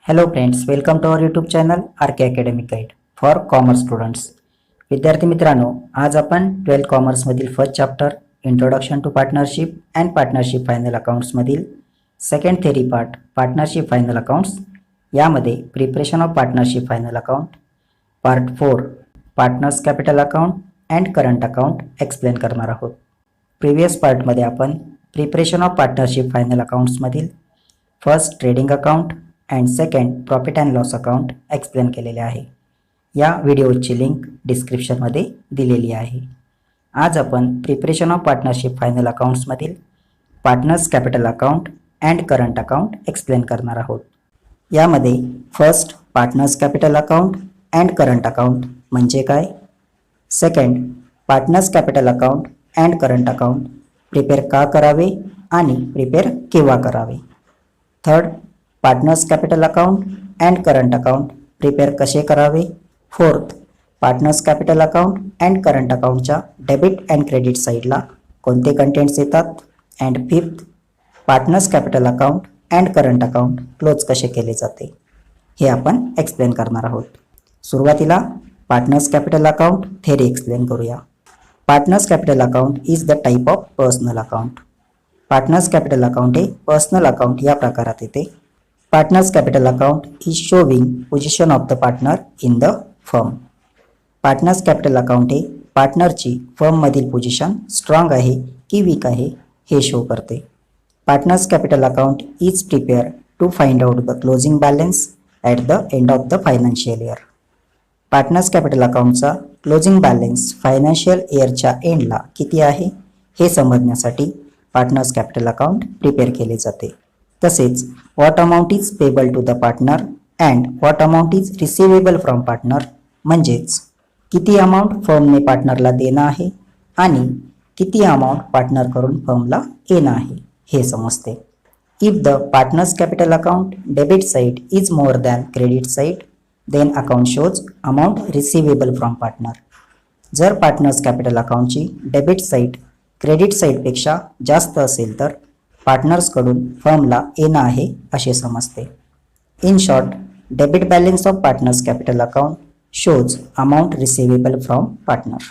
Hello friends, welcome to our YouTube channel RK Academic Guide for Commerce Students. विद्यार्थी मित्रांनो, आज आपण 12th commerce मधील first chapter introduction to partnership and partnership final accounts मधील second theory part partnership final accounts यामध्ये preparation of partnership final account part 4 partners capital account and current account explain करणार आहोत. Previous पार्टमध्ये आपण preparation of partnership final accounts मधील first trading account and second profit and loss account explain केलेले आहे. या व्हिडिओची link डिस्क्रिप्शनमध्ये दिलेली आहे. आज आपण प्रिपरेशन ऑफ पार्टनरशिप फायनल अकाउंट्समधील partners capital account and current account explain करणार आहोत. यामध्ये first partners capital account and current account म्हणजे काय, second partners capital account and current account prepare का करावे आणि प्रिपेअर केव्हा करावे, third partners capital account and current account prepare कसे करावे, fourth partners capital account and current अकाउंटच्या डेबिट अँड क्रेडिट साईडला कोणते कंटेंट्स येतात, and fifth partners capital account and current account close कसे केले जाते हे आपण एक्सप्लेन करणार आहोत. सुरुवातीला partners capital account theory explain करूया. Partners capital account is the type of personal account. Partners capital account हे पर्सनल अकाउंट या प्रकारात येते. Partners capital account is showing position of the partner in the firm. Partners capital account हे पार्टनरची फर्ममधील position strong आहे की weak आहे हे शो करते. Partners capital account is prepare to find out the closing balance at the end of the financial year. Partners capital अकाउंटचा closing balance financial इयरच्या एंडला किती आहे हे समजण्यासाठी पार्टनर्स कॅपिटल अकाउंट प्रिपेअर केले जाते. तसेच what amount is payable to the partner and what amount is receivable from partner, म्हणजेच किती अमाऊंट फर्मने पार्टनरला देणं आहे आणि किती अमाऊंट पार्टनरकडून फर्मला येणं आहे हे समजते. If the partners capital account debit side is more than credit side then account shows amount receivable from partner. जर पार्टनर्स कॅपिटल अकाउंटची डेबिट साईड क्रेडिट साईडपेक्षा जास्त असेल तर पार्टनर्सकडून फर्मला येणं आहे असे समजते. In short, debit balance of partners capital account shows amount receivable from partner.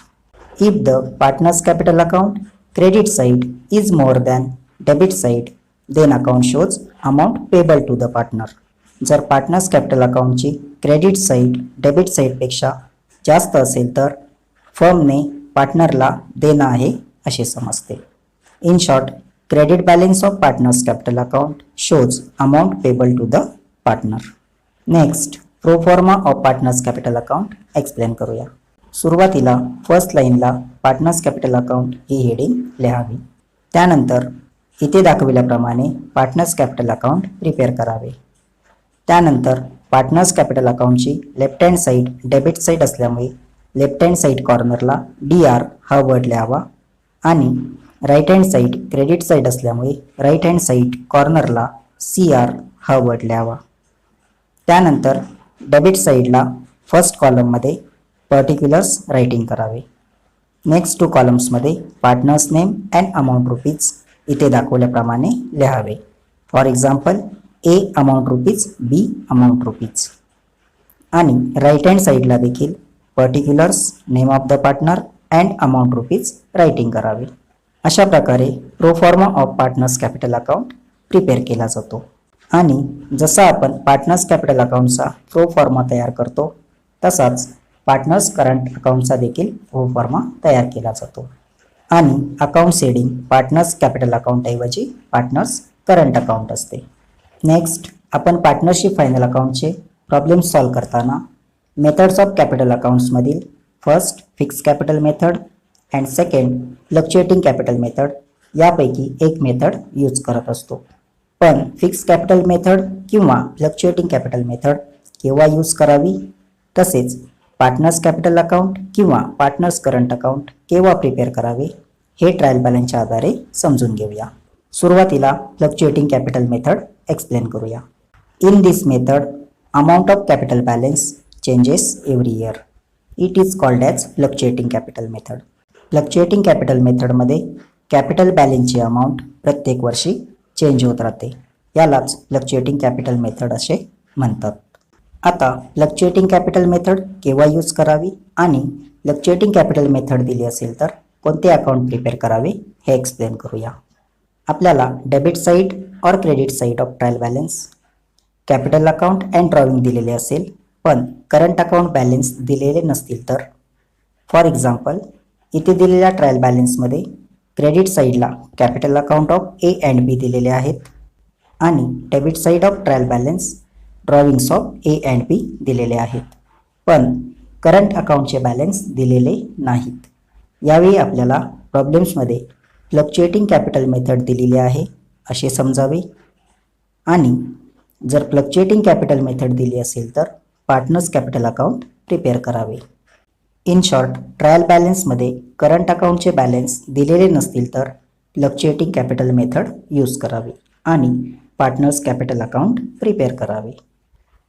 If the partners capital account credit side is more than debit side then account shows amount payable to the partner. जर partners capital अकाउंटची credit side debit साईडपेक्षा जास्त असेल तर फर्मने पार्टनरला देणं आहे असे समजते. In short, credit balance of partners capital account shows amount payable to the partner. Next, proforma of partners capital account explain करूया. सुरुवातीला फर्स्ट लाईनला पार्टनर्स कॅपिटल अकाउंट ही हेडिंग लिहावी. त्यानंतर इथे दाखविल्याप्रमाणे पार्टनर्स कॅपिटल अकाउंट प्रिपेअर करावे. त्यानंतर पार्टनर्स कॅपिटल अकाउंटची left hand side debit side असल्यामुळे लेफ्ट हँड साईड कॉर्नरला DR हा वर्ड लिहावा आणि right hand side credit side असल्यामुळे राईट हँड साईड कॉर्नरला CR हा वर्ड लिहावा. त्यानंतर डेबिट साईडला फर्स्ट कॉलममध्ये पर्टिक्युलर्स रायटिंग करावे. नेक्स्ट 2 कॉलम्समध्ये partners name and amount rupees इथे दाखवल्याप्रमाणे लिहावे. For example, A amount rupees, B amount rupees. आणि राईट हँड साईडला देखील particulars, name of the partner and amount rupees writing करावे. अशा प्रकारे proforma of partners capital account prepare केला जातो. आणि जसा आपण पार्टनर्स कॅपिटल अकाउंटचा प्रोफॉर्मा तयार करतो तसाच पार्टनर्स करंट अकाउंटचा देखील प्रोफॉर्मा तयार केला जातो. आणि अकाउंट सेडिंग पार्टनर्स कॅपिटल अकाउंटऐवजी पार्टनर्स करंट अकाउंट असते. नेक्स्ट, आपण पार्टनरशिप फायनल अकाउंटचे प्रॉब्लेम सॉल्व करताना मेथड्स ऑफ कॅपिटल अकाउंट्समधील first fix capital method and second fluctuating capital method यापैकी एक मेथड यूज करत असतो. पण फिक्स कॅपिटल मेथड किंवा फ्लक्च्युएटिंग कॅपिटल मेथड केव्हा यूज करावी, तसेच पार्टनर्स कॅपिटल अकाउंट किंवा पार्टनर्स करंट अकाउंट केव्हा प्रिपेअर करावे हे ट्रायल बॅलन्सच्या आधारे समजून घेऊया. सुरुवातीला फ्लक्च्युएटिंग कॅपिटल मेथड एक्सप्लेन करूया. In this method amount of capital balance changes every year. It is called as fluctuating capital method. Fluctuating capital मेथडमध्ये कॅपिटल बॅलन्सची अमाऊंट प्रत्येक वर्षी चेंज होत राहते. यालाच फ्लक्च्युएटिंग कॅपिटल मेथड असे म्हणतात. आता फ्लक्च्युएटिंग कॅपिटल मेथड केव्हा यूज करावी आणि फ्लक्च्युएटिंग कॅपिटल मेथड दिली असेल तर कोणते अकाउंट प्रिपेअर करावे हे एक्सप्लेन करूया. आपल्याला डेबिट साईड और credit side of trial balance, capital account and drawing दिलेले असेल पण करंट अकाउंट बॅलन्स दिलेले नसतील तर, फॉर एक्झाम्पल इथे दिलेल्या ट्रायल बॅलन्समध्ये क्रेडिट साईडला capital account of A and B दिलेले आहेत आणि debit side of trial balance drawings of A and B दिलेले आहेत, पण करंट अकाउंटचे बॅलन्स दिलेले नाहीत. यावेळी आपल्याला प्रॉब्लेम्समध्ये फ्लक्च्युएटिंग कॅपिटल मेथड दिलेली आहे असे समजावे आणि जर फ्लक्च्युएटिंग कॅपिटल मेथड दिली असेल तर पार्टनर्स कॅपिटल अकाउंट प्रिपेअर करावे. इन शॉर्ट, ट्रायल बॅलन्समध्ये करंट अकाउंटचे बॅलन्स दिलेले नसतील तर फ्लक्च्युएटिंग कॅपिटल मेथड यूज करावी आणि पार्टनर्स कॅपिटल अकाउंट प्रिपेअर करावे.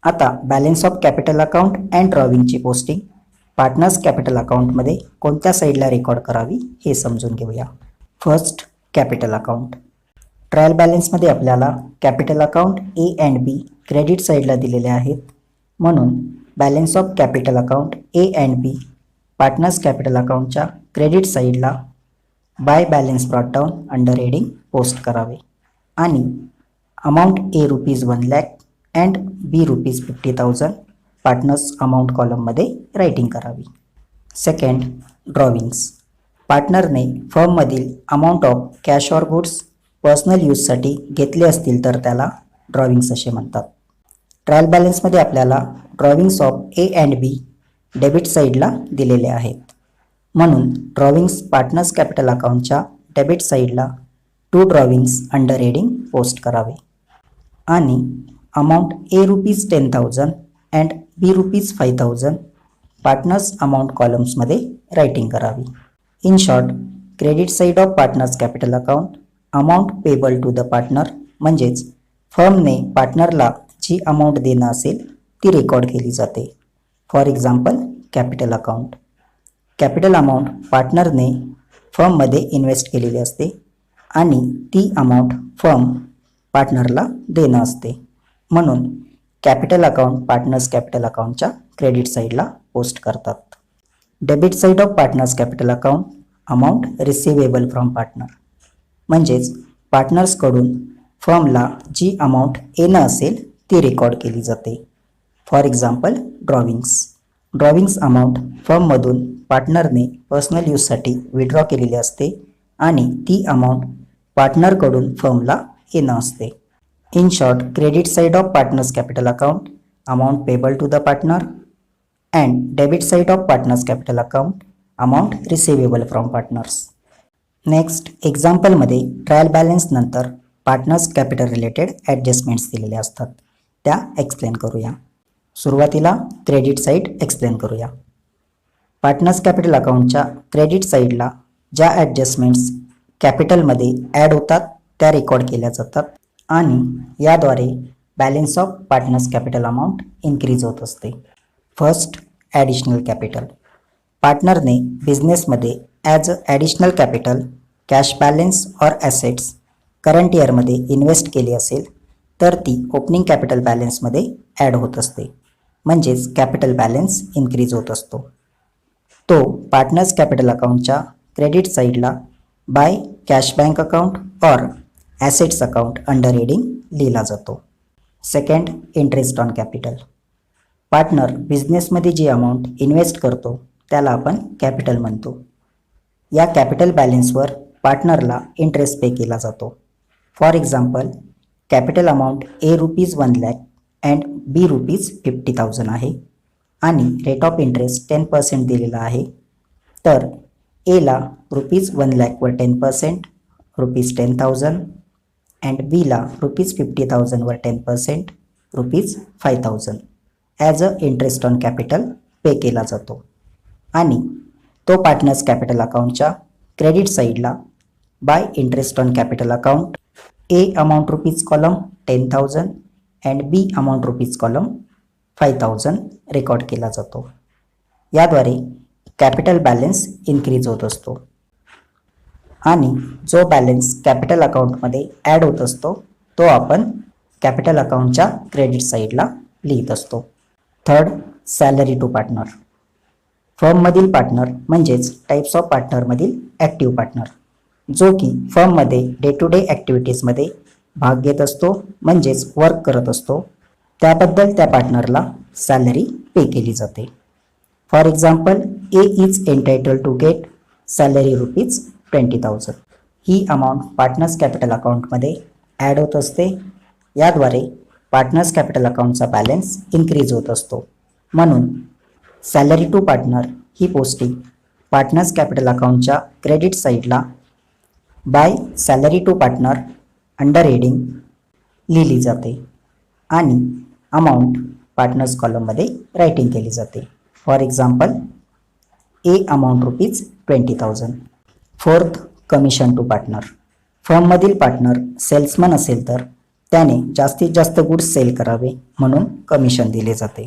आता balance of capital account and ड्रॉविंगची पोस्टिंग पार्टनर्स कॅपिटल अकाउंटमध्ये कोणत्या साईडला रेकॉर्ड करावी हे समजून घेऊया. First, capital account. ट्रायल बॅलन्समध्ये आपल्याला capital account A and B credit साईडला दिलेले आहेत, म्हणून balance of capital account A and B partners capital अकाउंटच्या क्रेडिट साईडला by balance brought down under heading post करावे आणि amount A ₹1,00,000 and B ₹50,000 partners amount कॉलममध्ये रायटिंग करावी. Second, drawings. पार्टनरने फर्ममधील amount of cash or goods personal यूजसाठी घेतले असतील तर त्याला ड्रॉविंग्स असे म्हणतात. ट्रायल बॅलन्समध्ये आपल्याला drawings of A and B debit साईडला दिलेले आहेत, म्हणून ड्रॉविंग्स पार्टनर्स कॅपिटल अकाउंटच्या डेबिट साईडला to drawings under heading post करावे आणि amount A ₹10,000 and B ₹5,000 partners amount कॉलम्समध्ये रायटिंग करावी. In short, credit side of partners capital account amount payable to the partner म्हणजेच फर्मने पार्टनरला जी अमाऊंट देणं असेल ती रेकॉर्ड केली जाते. For example capital account. Capital amount पार्टनरने फर्ममध्ये इन्व्हेस्ट केलेली असते आणि ती अमाऊंट फर्म पार्टनरला देणं असते, म्हणून कॅपिटल अकाउंट पार्टनर्स कॅपिटल अकाउंटच्या क्रेडिट साईडला पोस्ट करतात. Debit side of partners capital account amount receivable from partner म्हणजेच पार्टनर्सकडून फर्मला जी अमाऊंट येणं असेल ती रेकॉर्ड केली जाते. For example drawings. Drawings amount फर्ममधून पार्टनरने पर्सनल यूजसाठी विड्रॉ केलेली असते आणि ती अमाऊंट पार्टनरकडून फर्मला येणं असते. In short, credit side of partners capital account amount payable to the partner and debit side of partners capital account amount receivable from partners. Next, एक्झाम्पलमध्ये ट्रायल बॅलन्स नंतर पार्टनर्स कॅपिटल रिलेटेड ॲडजस्टमेंट्स दिलेले असतात, त्या एक्सप्लेन करूया. सुरुवातीला credit side explain करूया. Partners capital अकाउंटच्या क्रेडिट साईडला ज्या ॲडजस्टमेंट्स कॅपिटलमध्ये ॲड होतात त्या रेकॉर्ड केल्या जातात आणि याद्वारे balance of partners capital amount increase होत असते. First, additional capital. पार्टनरने बिझनेसमध्ये as a additional capital cash balance or assets current इयरमध्ये इन्व्हेस्ट केली असेल तर ती ओपनिंग कॅपिटल बॅलन्समध्ये ॲड होत असते, म्हणजेच कॅपिटल बॅलन्स इन्क्रीज होत असतो. तो पार्टनर्स कॅपिटल अकाउंटच्या क्रेडिट साईडला by cash bank account or assets account under heading लिहिला जातो. Second, interest on capital. Partner बिझनेसमध्ये जी अमाऊंट इन्व्हेस्ट करतो त्याला आपण कॅपिटल म्हणतो. या कॅपिटल बॅलन्सवर पार्टनरला इंटरेस्ट पे केला जातो. For example, capital amount A ₹1,00,000 and B ₹50,000 आहे आणि रेट ऑफ इंटरेस्ट 10% दिलेला आहे, तर एला ₹1,00,000 वर 10%, ₹10,000 अँड बीला ₹50,000 वर 10%, ₹5,000 as a interest on capital pay केला जातो आणि तो पार्टनर्स कॅपिटल अकाउंटच्या क्रेडिट साईडला by interest on capital account A amount rupees column 10,000 and B amount rupees column 5,000 record केला जातो. याद्वारे कॅपिटल बॅलन्स इन्क्रीज होत असतो आणि जो बॅलन्स कॅपिटल अकाउंटमध्ये ॲड होत असतो तो आपण कॅपिटल अकाउंटच्या क्रेडिट साईडला लिहित असतो. Third, salary to partner. फर्ममधील पार्टनर म्हणजेच टाईप्स ऑफ पार्टनरमधील ॲक्टिव्ह पार्टनर, जो की फर्ममध्ये डे टू डे ॲक्टिव्हिटीजमध्ये भाग घेत असतो म्हणजेच वर्क करत असतो. त्याबद्दल त्या पार्टनरला सॅलरी पे केली जाते. For example, A is entitled to get salary ₹20,000. ही अमाऊंट पार्टनर्स कॅपिटल अकाउंटमध्ये ॲड होत असते. याद्वारे पार्टनर्स कॅपिटल अकाउंटचा बॅलन्स इन्क्रीज होत असतो. म्हणून सॅलरी टू पार्टनर ही पोस्टिंग पार्टनर्स कॅपिटल अकाउंटच्या क्रेडिट साईडला by salary to partner under heading लिहिली जाते आणि अमाऊंट पार्टनर्स कॉलममध्ये रायटिंग केली जाते. For example, A amount ₹20,000. Fourth, commission to partner. फर्ममधील पार्टनर सेल्समन असेल तर त्याने जास्तीत जास्त गुड्स सेल करावे म्हणून कमिशन दिले जाते.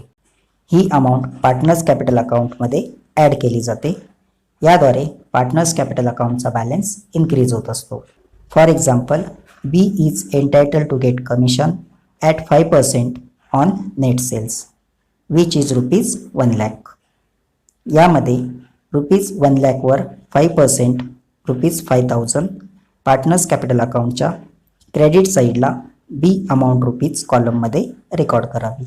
ही अमाऊंट पार्टनर्स कॅपिटल अकाउंटमध्ये ॲड केली जाते. याद्वारे पार्टनर्स कॅपिटल अकाउंटचा बॅलन्स इन्क्रीज होत असतो. For example, B is entitled to get commission at 5% on net sales which is ₹1,00,000. यामध्ये ₹1,00,000 वर 5% ₹5,000 पार्टनर्स कॅपिटल अकाउंटच्या क्रेडिट साईडला बी अमाऊंट रुपीज कॉलममध्ये रेकॉर्ड करावी.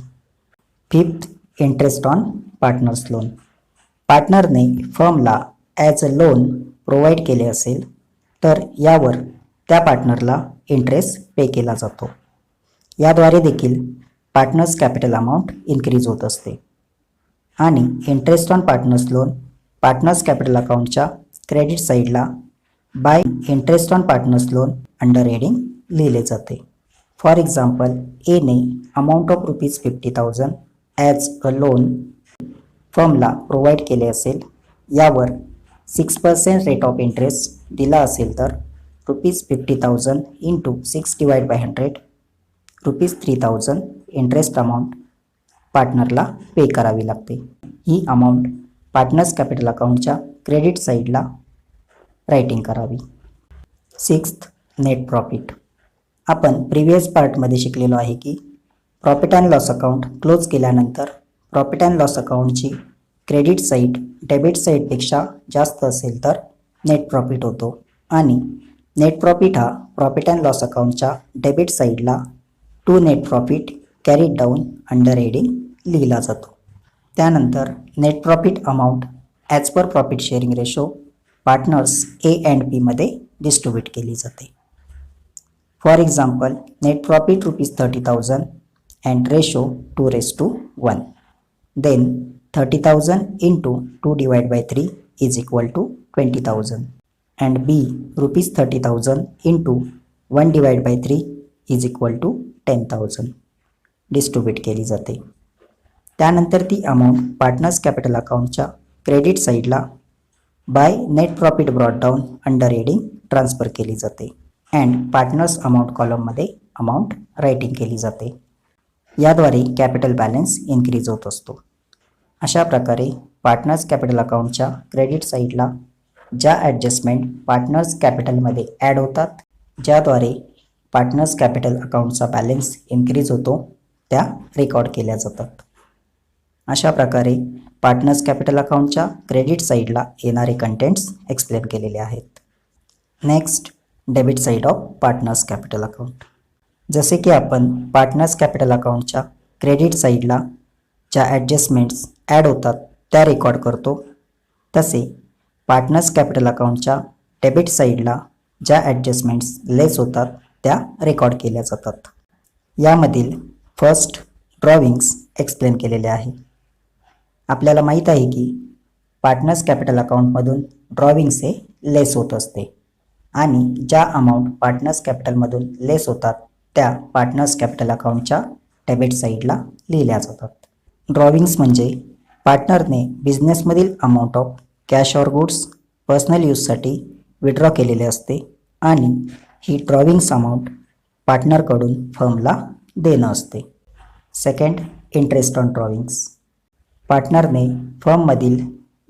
Fifth, interest on partners loan. पार्टनरने फर्मला ॲज अ लोन प्रोव्हाइड केले असेल तर यावर त्या पार्टनरला इंटरेस्ट पे केला जातो. याद्वारे देखील पार्टनर्स कॅपिटल अमाऊंट इन्क्रीज होत असते आणि interest on partners loan partners capital अकाउंटच्या क्रेडिट साईडला by interest on partners loan under heading लिहिले जाते. फॉर एक्झाम्पल, एने amount of ₹50,000 as a loan फर्मला प्रोव्हाइड केले असेल. यावर 6% रेट ऑफ इंटरेस्ट दिला असेल तर ₹50,000 इंटू 6/100 ₹3,000 इंटरेस्ट अमाऊंट पार्टनरला पे करावी लागते. ही अमाऊंट पार्टनर्स कॅपिटल अकाउंटच्या क्रेडिट साईडला रायटिंग करावी. Sixth, net profit. आपण प्रिव्हियस पार्टमध्ये शिकलेलो आहे की profit and loss account close केल्यानंतर प्रॉफिट अँड लॉस अकाउंटची क्रेडिट साईड डेबिट साईडपेक्षा जास्त असेल तर नेट प्रॉफिट होतो आणि नेट प्रॉफिट हा प्रॉफिट अँड लॉस अकाउंटच्या डेबिट साईडला to net profit carried down under heading लिहिला जातो. त्यानंतर net profit amount as per profit sharing ratio partners A and B मध्ये डिस्ट्रीब्यूट केली जाते. For example, net profit ₹30,000 and ratio 2:1. Then 30,000 into 2/3 is equal to 20,000 and B ₹30,000 into 1/3 is equal to 10,000 distribute केली जाते. त्यानंतर ती amount partners capital अकाउंटच्या credit साईडला by net profit brought down under heading transfer केली जाते अँड पार्टनर्स अमाऊंट कॉलममध्ये amount writing केली जाते. याद्वारे कॅपिटल बॅलन्स इन्क्रीज होत असतो. अशा प्रकारे पार्टनर्स कॅपिटल अकाउंटच्या क्रेडिट साईडला ज्या ॲडजस्टमेंट पार्टनर्स कॅपिटलमध्ये ॲड होतात ज्याद्वारे पार्टनर्स कॅपिटल अकाउंटचा बॅलन्स इन्क्रीज होतो त्या रेकॉर्ड केल्या जातात. अशा प्रकारे पार्टनर्स कॅपिटल अकाउंटच्या क्रेडिट साईडला येणारे कंटेंट्स एक्सप्लेन केलेले आहेत. Next, debit side of partners capital account. जसे की आपण पार्टनर्स कॅपिटल अकाउंटच्या क्रेडिट साईडला ज्या ॲडजस्टमेंट्स ॲड होतात त्या रेकॉर्ड करतो, तसे पार्टनर्स कॅपिटल अकाउंटच्या डेबिट साईडला ज्या ॲडजस्टमेंट्स लेस होतात त्या रेकॉर्ड केल्या जातात. यामधील फर्स्ट ड्रॉविंग्स एक्सप्लेन केलेले आहे. आपल्याला माहीत आहे की पार्टनर्स कॅपिटल अकाउंटमधून ड्रॉविंग्स हे लेस होत असते आणि ज्या अमाऊंट पार्टनर्स कॅपिटलमधून लेस होतात त्या पार्टनर्स कॅपिटल अकाउंटच्या डेबिट साईडला लिहिल्या जातात. ड्रॉविंग्स म्हणजे पार्टनरने बिझनेसमधील amount of cash or goods personal यूजसाठी विड्रॉ केलेले असते आणि ही ड्रॉविंग्स अमाऊंट पार्टनरकडून फर्मला देणं असते. Second, interest on drawings. पार्टनरने फर्ममधील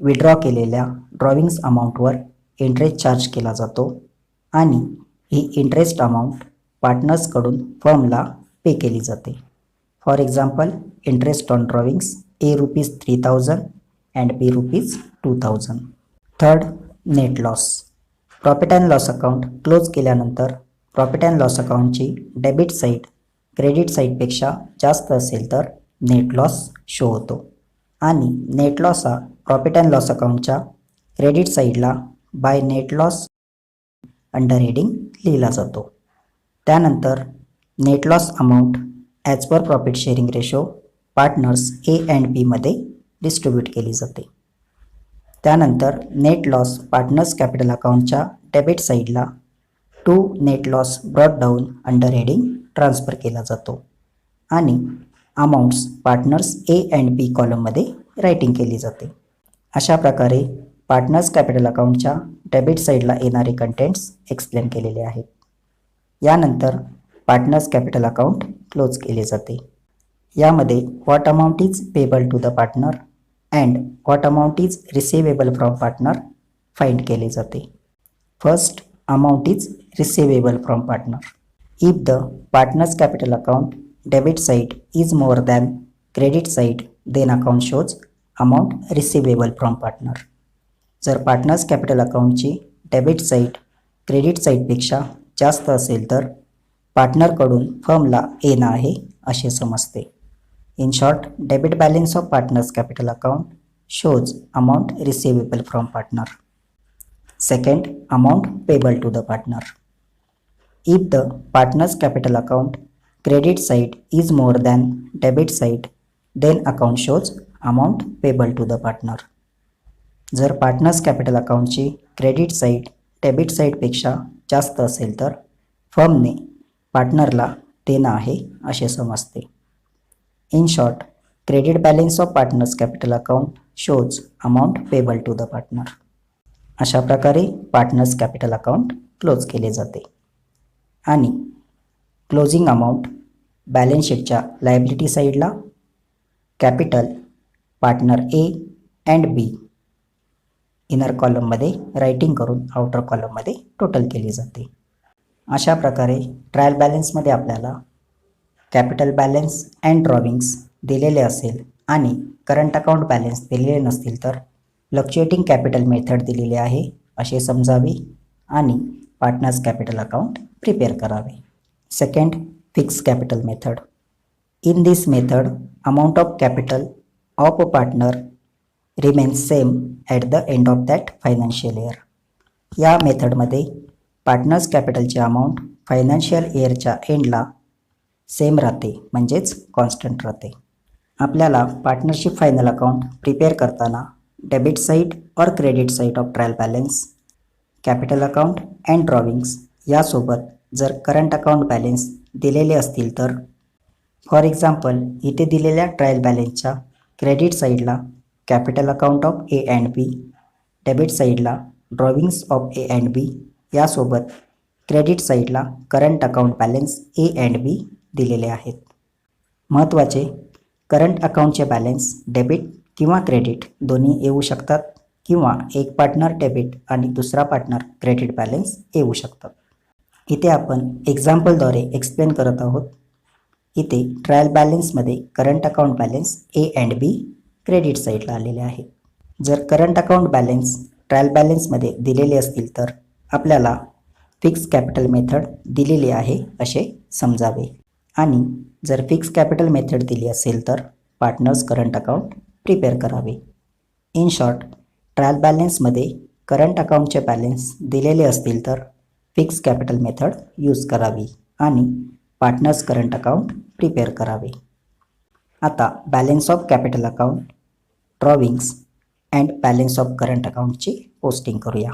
विड्रॉ केलेल्या ड्रॉविंग्स अमाऊंटवर इंटरेस्ट चार्ज केला जातो आणि ही इंटरेस्ट अमाऊंट पार्टनर्सकडून फर्मला पे केली जाते. For example, interest on drawings A rupees 3000 and B rupees 2000. Third, net loss. Profit and loss account close केल्यानंतर प्रॉफिट अँड लॉस अकाउंटची डेबिट साईड क्रेडिट साईडपेक्षा जास्त असेल तर नेट लॉस शो होतो आणि नेट लॉस हा प्रॉफिट अँड लॉस अकाउंटच्या क्रेडिट साईडला by net loss under heading लिहिला जातो. त्यानंतर net loss amount as per profit sharing ratio partners A and B मध्ये डिस्ट्रीब्यूट केली जाते. त्यानंतर नेट लॉस पार्टनर्स कॅपिटल अकाउंटच्या डेबिट साईडला to net loss brought down under heading transfer केला जातो आणि amounts partners A and B कॉलममध्ये रायटिंग केली जाते. अशा प्रकारे पार्टनर्स कॅपिटल अकाउंटच्या डेबिट साईडला येणारे कंटेंट्स एक्सप्लेन केलेले आहेत. यानंतर पार्टनर्स कॅपिटल अकाउंट क्लोज केले जाते. यामध्ये what amount is payable to the partner and what amount is receivable from partner find केले जाते. First, amount is receivable from partner. If the partners capital account debit side is more than credit side then account shows amount receivable from partner. जर partners capital अकाउंटची debit side credit साईडपेक्षा जास्त असेल तर पार्टनरकडून फर्मला येणं आहे असे समजते. In short, debit balance of partners capital account shows amount receivable from partner. Second, amount payable to the partner. If the partners capital account credit side is more than debit side then account shows amount payable to the partner. जर partners capital अकाउंटची credit side debit साईडपेक्षा जास्त असेल तर फर्मने पार्टनरला देणं आहे असे समजते. In short, credit balance of partners capital account shows amount payable to the partner. अशा प्रकारे पार्टनर्स कॅपिटल अकाउंट क्लोज केले जाते आणि क्लोजिंग अमाऊंट बॅलन्स शीटच्या लायबिलिटी साईडला capital partner A and B inner कॉलममध्ये रायटिंग करून आउटर कॉलममध्ये टोटल केली जाते. अशा प्रकारे ट्रायल बॅलन्समध्ये आपल्याला कॅपिटल बॅलन्स अँड ड्रॉविंग्स दिलेले असेल आणि करंट अकाउंट बॅलन्स दिलेले नसतील तर फ्लक्च्युएटिंग कॅपिटल मेथड दिलेली आहे असे समजावे आणि पार्टनर्स कॅपिटल अकाउंट प्रिपेअर करावे. Second, fix capital method. In this method amount of capital of a partner remains same at the end of that financial year. या मेथडमध्ये पार्टनर्स कॅपिटलची अमाऊंट फायनान्शियल इयरच्या एंडला सेम राहते म्हणजेच कॉन्स्टंट राहते. आपल्याला partnership final account prepare करताना debit side और credit side of trial balance capital account and drawings यासोबत जर करंट अकाउंट बॅलन्स दिलेले असतील तर फॉर एक्झाम्पल इथे दिलेल्या ट्रायल बॅलन्सच्या क्रेडिट साईडला capital account of A and B, debit साईडला drawings of A and B यासोबत क्रेडिट साईडला current account balance A and B दिलेले आहेत. महत्त्वाचे, करंट अकाउंटचे बॅलन्स डेबिट किंवा क्रेडिट दोन्ही येऊ शकतात किंवा एक पार्टनर डेबिट आणि दुसरा पार्टनर क्रेडिट बॅलन्स येऊ शकतात. इथे आपण एक्झाम्पलद्वारे एक्सप्लेन करत आहोत. इथे ट्रायल बॅलन्समध्ये current account balance A and B credit साईडला आलेले आहे. जर करंट अकाउंट बॅलन्स ट्रायल बॅलन्समध्ये दिलेले असतील तर आपल्याला फिक्स कॅपिटल मेथड दिलेली आहे असे समजावे आणि जर फिक्स कॅपिटल मेथड दिली असेल तर पार्टनर्स करंट अकाउंट प्रिपेअर करावे. इन शॉर्ट, ट्रायल बॅलन्समध्ये करंट अकाउंटचे बॅलन्स दिलेले असतील तर फिक्स कॅपिटल मेथड यूज करावी आणि पार्टनर्स करंट अकाउंट प्रिपेअर करावे. आता balance of capital account, drawings and balance of current अकाउंटची पोस्टिंग करूया.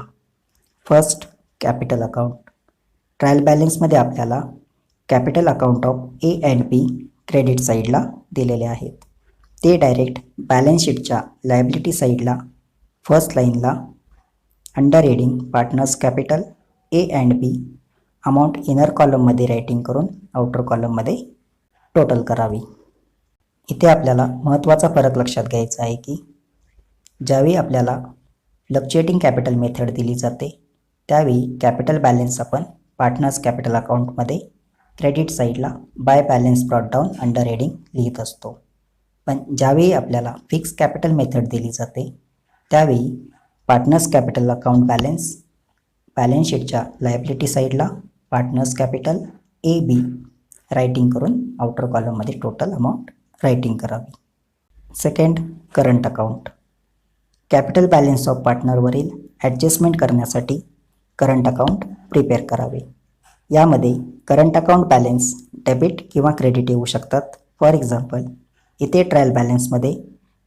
First, capital account. ट्रायल बॅलन्समध्ये आपल्याला capital account of A and B credit साईडला दिलेले आहेत. ते डायरेक्ट बॅलन्स शीटच्या लायबिलिटी साईडला फर्स्ट लाईनला under heading partners capital A and B amount inner कॉलममध्ये रायटिंग करून आउटर कॉलममध्ये टोटल करावी. इथे आपल्याला महत्त्वाचा फरक लक्षात घ्यायचा आहे की ज्यावेळी आपल्याला फ्लक्च्युएटिंग कॅपिटल मेथड दिली जाते त्यावेळी कॅपिटल बॅलन्स आपण पार्टनर्स कॅपिटल अकाउंटमध्ये क्रेडिट साईडला by balance brought down under heading लिहित असतो. पण ज्यावेळी आपल्याला फिक्स कॅपिटल मेथड दिली जाते त्यावेळी पार्टनर्स कॅपिटल अकाउंट बॅलन्स शीटच्या लायबिलिटी साईडला पार्टनर्स कॅपिटल AB रायटिंग करून आउटर कॉलममध्ये टोटल अमाऊंट रायटिंग करावी. Second, current account. Capital balance of पार्टनरवरील ॲडजस्टमेंट करण्यासाठी करंट अकाउंट प्रिपेअर करावे. यामध्ये करंट अकाउंट बॅलन्स डेबिट किंवा क्रेडिट येऊ शकतात. फॉर एक्झाम्पल, इथे ट्रायल बॅलन्समध्ये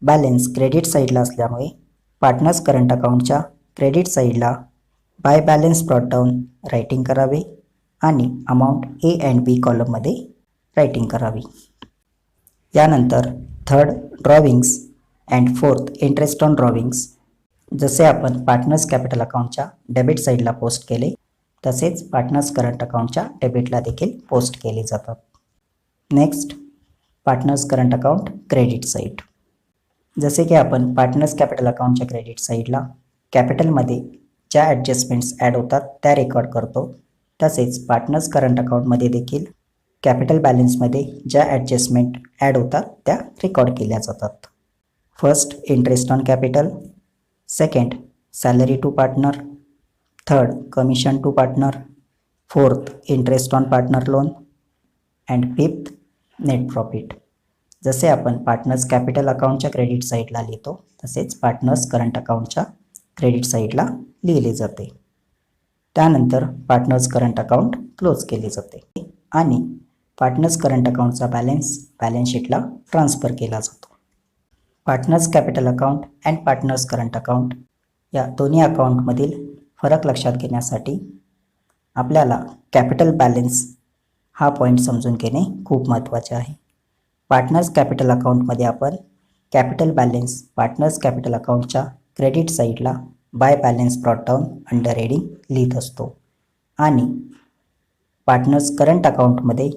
बॅलन्स क्रेडिट साईडला असल्यामुळे पार्टनर्स करंट अकाउंटच्या क्रेडिट साईडला by balance brought down writing करावे आणि अमाऊंट A and B कॉलममध्ये रायटिंग करावी. यानंतर third, drawings and fourth, interest on drawings. जसे आपण पार्टनर्स कॅपिटल अकाउंटच्या डेबिट साईडला पोस्ट केले तसेच पार्टनर्स करंट अकाउंटच्या डेबिटला देखील पोस्ट केले जातात. Next, partners current account credit side. जसे की आपण पार्टनर्स कॅपिटल अकाउंटच्या क्रेडिट साईडला कॅपिटलमध्ये ज्या ॲडजस्टमेंट्स ॲड होतात त्या रेकॉर्ड करतो, तसेच पार्टनर्स करंट अकाउंटमध्ये देखील कॅपिटल बॅलन्समध्ये ज्या ॲडजस्टमेंट ॲड होतात त्या रेकॉर्ड केल्या जातात. First, interest on capital. Second, salary to partner. Third, commission to partner. Fourth, interest on partner loan. And fifth, net profit. जसे आपण पार्टनर्स कॅपिटल अकाउंटच्या क्रेडिट साईडला लिहितो तसेच पार्टनर्स करंट अकाउंटच्या क्रेडिट साईडला लिहिले जाते. त्यानंतर पार्टनर्स करंट अकाउंट क्लोज केले जाते आणि पार्टनर्स करंट अकाउंटचा बॅलन्स शीटला ट्रान्सफर केला जातो. Partners capital account and partners current account या दोन्ही अकाउंटमधील फरक लक्षात घेण्यासाठी आपल्याला कॅपिटल बॅलन्स हा पॉईंट समजून घेणे खूप महत्त्वाचे आहे. पार्टनर्स कॅपिटल अकाउंटमध्ये आपण कॅपिटल बॅलन्स पार्टनर्स कॅपिटल अकाउंटच्या क्रेडिट साईडला by balance brought down under heading लिहित असतो आणि पार्टनर्स करंट अकाउंटमध्ये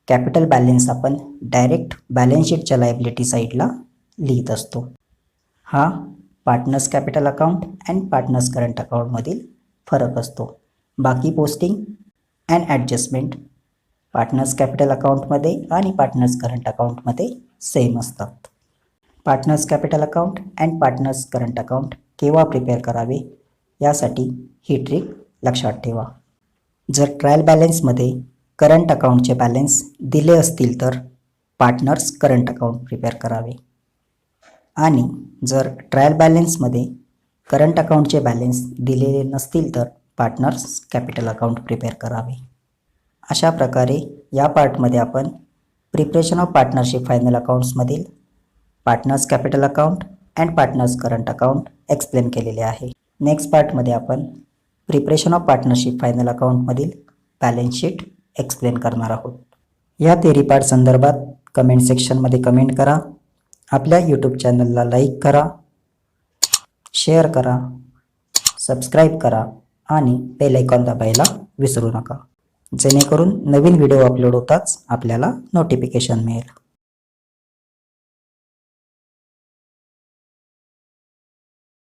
कॅपिटल बॅलन्स आपण डायरेक्ट बॅलन्स शीटच्या लायबिलिटी साईडला लिहित असतो. हा partners capital account and partners current अकाउंटमधील फरक असतो. बाकी posting and adjustment partners capital अकाउंटमध्ये आणि पार्टनर्स करंट अकाउंटमध्ये सेम असतात. Partners capital account and partners current account केव्हा प्रिपेअर करावे यासाठी ही ट्रिक लक्षात ठेवा. जर ट्रायल बॅलन्समध्ये करंट अकाउंटचे बॅलन्स दिले असतील तर पार्टनर्स करंट अकाउंट प्रिपेअर करावे आणि जर ट्रायल बॅलन्समध्ये करंट अकाउंटचे बॅलन्स दिलेले नसतील तर पार्टनर्स कॅपिटल अकाउंट प्रिपेअर करावे. अशा प्रकारे या पार्टमध्ये आपण प्रिपरेशन ऑफ पार्टनरशिप फायनल अकाउंट्समधील partners capital account and partners current account explain केलेले आहे. नेक्स्ट पार्टमध्ये आपण प्रिपरेशन ऑफ पार्टनरशिप फायनल अकाउंटमधील बॅलन्स शीट एक्सप्लेन करणार आहोत. या थेरी पार्ट संदर्भात कमेंट सेक्शनमध्ये कमेंट करा. आपल्या यूट्यूब चॅनलला लाईक करा, शेअर करा, सबस्क्राईब करा आणि बेल आयकॉन दाबायला विसरू नका, जेणेकरून नवीन व्हिडिओ अपलोड होताच आपल्याला नोटिफिकेशन मिळेल.